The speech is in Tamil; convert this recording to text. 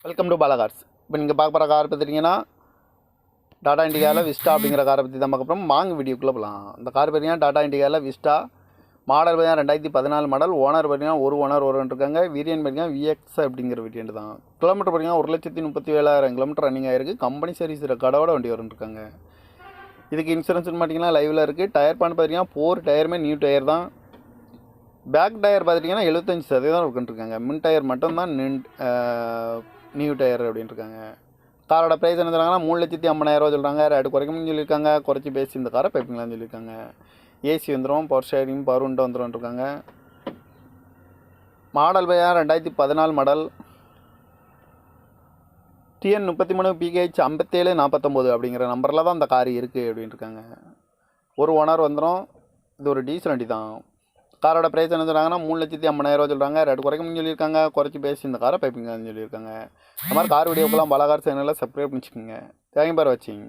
Welcome to Bala cars. இப்போ நீங்கள் பார்க்க போகிற கார் பார்த்துட்டிங்கன்னா டாடா இண்டிகாவில் விஸ்டா அப்படிங்கிற காரை பற்றி தான் பார்க்க போகிறோம். வாங்க வீடியோக்குள்ளே போகலாம். இந்த கார் பார்த்தீங்கன்னா டாடா இண்டிகாவில் விஸ்டா மாடல் பார்த்தீங்கன்னா 2014 மாடல். ஓனர் பார்த்தீங்கன்னா ஒரு ஓனர் இருக்காங்க. வேரியன்ட் பார்த்தீங்கன்னா விஎக்ஸ் அப்படிங்கிற வேரியன்ட் தான். கிலோமீட்டர் பார்த்தீங்கன்னா 1,37,000 கிலோமீட்டர் ரன்னிங் ஆயிருக்கு. கம்பெனி சர்வீஸ் ரெக்கார்டோட வண்டி இருக்காங்க. இதுக்கு இன்சூரன்ஸ்னு பார்த்தீங்கன்னா லைவில் இருக்குது. டயர் பான் பார்த்தீங்கன்னா 4 டயருமே நியூ டயர் தான். பேக் டயர் பார்த்துட்டிங்கன்னா 75% இருக்குன்ட்ருக்காங்க. மின் டயர் மட்டும்தான் நியூ டயர் அப்படின்ட்டுருக்காங்க. காரோட ப்ரைஸ் என்ன சொல்கிறாங்கன்னா 3,50,000 சொல்கிறாங்க. ரேட்டு குறைக்கணும்னு சொல்லியிருக்காங்க. குறைச்சி பேசி இந்த காரை பைப்பிங்களான்னு சொல்லியிருக்காங்க. ஏசி வந்துடும், பவர் ஷேரிங், பவர் விண்டோ வந்துடும்ன்ட்ருக்காங்க. மாடல் பையா 2014 மாடல். TN 33 PH 5749 அப்படிங்கிற நம்பரில் தான் இந்த கார் இருக்குது அப்படின்ட்டுருக்காங்க. ஒரு ஓனர் வந்துடும். இது ஒரு டீசல் வண்டி தான். காரோட ப்ரைஸ் என்ன சொல்கிறாங்கன்னா 3,50,000 சொல்கிறாங்க. ரேட்டு குறைக்கணும்னு சொல்லியிருக்காங்க. குறைச்சி பேசி இந்த காரை பைப்பிங்கன்னு சொல்லியிருக்காங்க. இந்த மாதிரி கார் வீடியோக்கெல்லாம் பாலா கார் சேனலில் சப்ஸ்கிரைப் பண்ணிச்சுக்கோங்க. தேங்க்யூ ஃபார் வாட்சிங்.